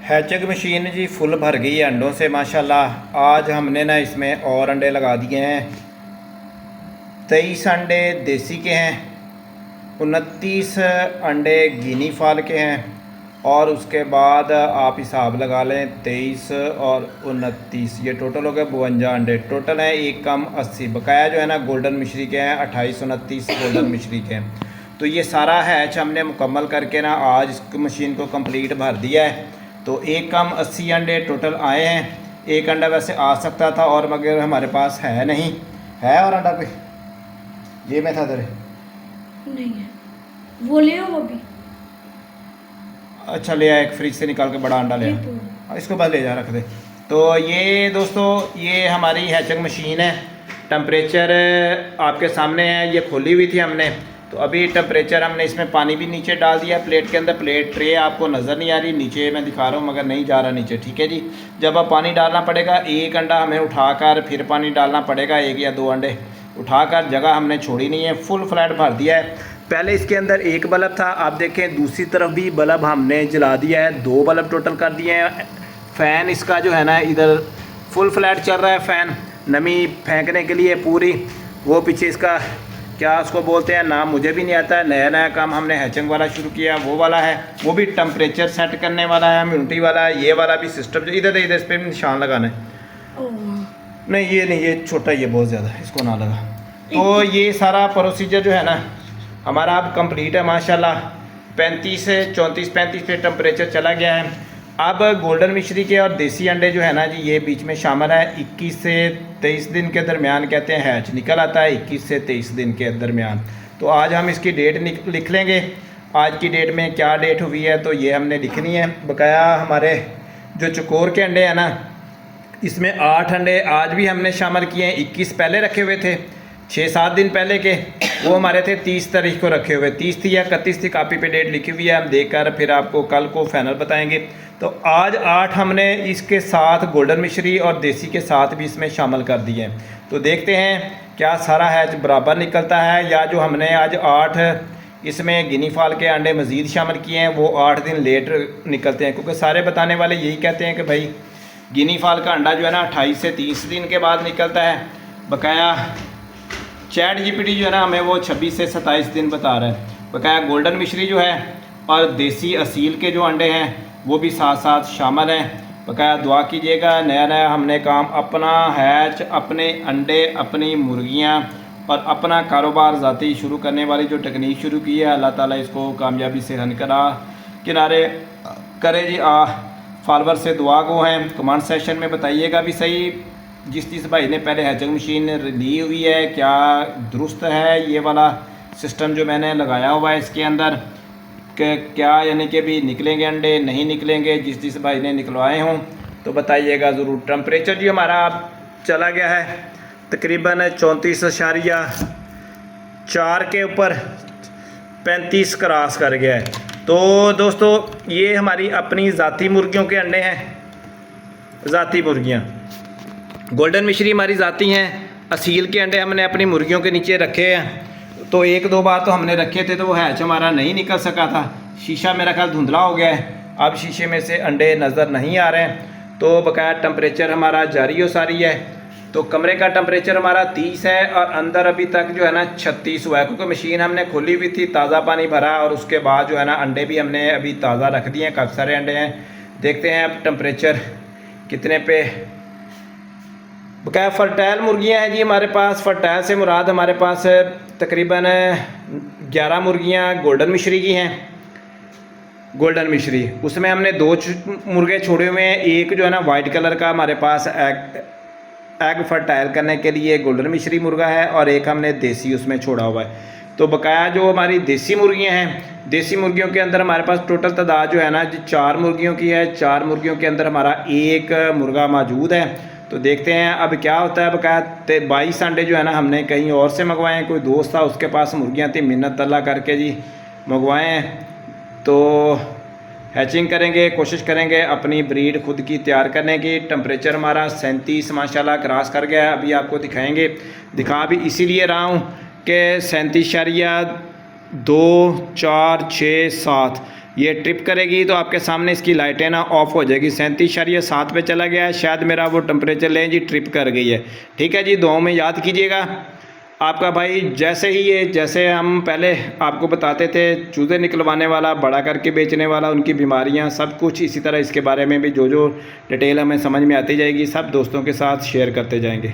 Hatching machine जी full भर गई है अंडों से माशाल्लाह। आज हमने ना इसमें और अंडे लगा दिए हैं। 23 अंडे देसी के हैं, 29 अंडे गिनी फाल के हैं और उसके बाद आप हिसाब लगा लें 23 और 29, ये टोटल हो गए 52 अंडे टोटल हैं। एक कम 80 बकाया जो है ना गोल्डन मिश्री के हैं 28 29 गोल्डन मिश्री के हैं। तो ये सारा हैच हमने मुकम्मल करके ना आज इस मशीन को कंप्लीट भर दिया है। तो एक कम 80 अंडे टोटल आए हैं। एक अंडा वैसे आ सकता था और मगर हमारे पास है नहीं है। और अंडा कोई ये में था तेरे नहीं है, वो ले आओ अभी। अच्छा ले आया, एक फ्रिज से निकाल के बड़ा अंडा ले आया, इसको बस ले जा रख दे। तो ये दोस्तों ये हमारी हैचिंग मशीन है। टेम्परेचर आपके सामने है, ये खोली हुई थी हमने। तो अभी टेम्परेचर हमने इसमें पानी भी नीचे डाल दिया प्लेट के अंदर। प्लेट ट्रे आपको नज़र नहीं आ रही, नीचे मैं दिखा रहा हूँ मगर नहीं जा रहा नीचे, ठीक है जी। जब अब पानी डालना पड़ेगा, एक अंडा हमें उठाकर फिर पानी डालना पड़ेगा, एक या दो अंडे उठाकर, जगह हमने छोड़ी नहीं है, फुल फ्लैट भर दिया है। पहले इसके अंदर एक बल्ब था, आप देखें दूसरी तरफ भी बल्ब हमने जला दिया है, 2 बल्ब टोटल कर दिए हैं। फ़ैन इसका जो है ना इधर फुल फ्लैट चल रहा है, फ़ैन नमी फेंकने के लिए पूरी। वो पीछे इसका क्या उसको बोलते हैं, नाम मुझे भी नहीं आता है। नया नया काम हमने हैचिंग वाला शुरू किया, वो वाला है, वो भी टेम्परेचर सेट करने वाला है, इम्यूनिटी वाला है। ये वाला भी सिस्टम जो इधर इधर इस पर निशान लगाना है। नहीं ये नहीं, ये छोटा, ये बहुत ज़्यादा है, इसको ना लगा। तो ये सारा प्रोसीजर जो है ना हमारा अब कंप्लीट है माशाल्लाह। 35 से 34 35 पे टेम्परेचर चला गया है। अब गोल्डन मिश्री के और देसी अंडे जो है ना जी ये बीच में शामिल है। 21 से 23 दिन के दरमियान कहते हैं हैच निकल आता है, 21 से 23 दिन के दरमियान। तो आज हम इसकी डेट लिख लेंगे, आज की डेट में क्या डेट हुई है तो ये हमने लिखनी है। बकाया हमारे जो चकोर के अंडे हैं ना इसमें 8 अंडे आज भी हमने शामिल किए हैं। 21 पहले रखे हुए थे, 6-7 दिन पहले के, वो हमारे थे 30 तारीख को रखे हुए। 30 थी या 31 थी, कापी पे डेट लिखी हुई है, हम देखकर फिर आपको कल को फाइनल बताएंगे। तो आज 8 हमने इसके साथ गोल्डन मिश्री और देसी के साथ भी इसमें शामिल कर दिए हैं। तो देखते हैं क्या सारा हैच बराबर निकलता है या जो हमने आज 8 इसमें गिनी फाल के अंडे मज़ीद शामिल किए हैं वो 8 दिन लेट निकलते हैं। क्योंकि सारे बताने वाले यही कहते हैं कि भाई गिनी फाल का अंडा जो है ना 28 से 30 दिन के बाद निकलता है। बकाया चैट जीपीटी जो है ना हमें वो 26 से 27 दिन बता रहा है। बकाया गोल्डन मिश्री जो है और देसी असील के जो अंडे हैं वो भी साथ साथ शामिल हैं। बकाया दुआ कीजिएगा, नया नया हमने काम, अपना हैच, अपने अंडे, अपनी मुर्गियां और अपना कारोबार ज़ाती शुरू करने वाली जो टेक्निक शुरू की है, अल्लाह ताला इसको कामयाबी से किनारे करे जी। फॉलोवर से दुआ गो हैं, कमेंट सेक्शन में बताइएगा भी सही जिस भाई ने पहले हैचिंग मशीन ली हुई है क्या दुरुस्त है ये वाला सिस्टम जो मैंने लगाया हुआ है इसके अंदर, कि क्या यानी कि भी निकलेंगे अंडे नहीं निकलेंगे। जिस भाई ने निकलवाए हों तो बताइएगा ज़रूर। टेम्परेचर जी हमारा अब चला गया है तकरीबन 34.4 के ऊपर 35 क्रॉस कर गया है। तो दोस्तों ये हमारी अपनी ज़ाती मुर्गियों के अंडे हैं, ज़ाती मुर्गियाँ। गोल्डन मिश्री हमारी ज़ाती हैं, असील के अंडे हमने अपनी मुर्गियों के नीचे रखे हैं। तो 1-2 बार तो हमने रखे थे तो वो हैच हमारा नहीं निकल सका था, शीशा मेरा ख्याल धुंधला हो गया है, अब शीशे में से अंडे नज़र नहीं आ रहे हैं। तो बकाया टेम्परेचर हमारा जारी सारी है। तो कमरे का टेम्परेचर हमारा 30 है और अंदर अभी तक जो है ना 36 हुआ है, क्योंकि मशीन हमने खोली हुई थी, ताज़ा पानी भरा और उसके बाद जो है ना अंडे भी हमने अभी ताज़ा रख दिए हैं, काफ़ी सारे अंडे हैं। देखते हैं अब टेम्परेचर कितने पे। बकाया फर्टाइल मुर्गियां हैं जी हमारे पास। फर्टाइल से मुराद हमारे पास तकरीबन 11 मुर्गियां गोल्डन मिश्री की हैं। गोल्डन मिश्री उसमें हमने 2 मुर्गे छोड़े हुए हैं, एक जो है ना वाइट कलर का हमारे पास एग फर्टाइल करने के लिए गोल्डन मिश्री मुर्गा है और एक हमने देसी उसमें छोड़ा हुआ है। तो बकाया जो हमारी देसी मुर्गियां हैं, देसी मुर्गियों के अंदर हमारे पास टोटल तादाद जो है ना जी 4 मुर्गियों की है। 4 मुर्गियों के अंदर हमारा एक मुर्गा मौजूद है। तो देखते हैं अब क्या होता है। बकाया 22 अंडे जो है ना हमने कहीं और से मंगवाए हैं, कोई दोस्त था उसके पास मुर्गियाँ थी, मिन्नत अल्लाह करके जी मंगवाए हैं। तो हैचिंग करेंगे, कोशिश करेंगे अपनी ब्रीड खुद की तैयार करने की। टेम्परेचर हमारा 37 माशाल्लाह क्रॉस कर गया है, अभी आपको दिखाएंगे। दिखा भी इसीलिए रहा हूँ कि 37.2, 4, 6, 7 ये ट्रिप करेगी तो आपके सामने इसकी लाइटें ना ऑफ हो जाएगी। 37.7 पे चला गया है, शायद मेरा वो टेम्परेचर लें जी ट्रिप कर गई है। ठीक है जी, दुआओं में याद कीजिएगा। आपका भाई जैसे ही ये, जैसे हम पहले आपको बताते थे चूज़े निकलवाने वाला, बड़ा करके बेचने वाला, उनकी बीमारियां, सब कुछ इसी तरह इसके बारे में भी जो जो डिटेल हमें समझ में आती जाएगी सब दोस्तों के साथ शेयर करते जाएंगे।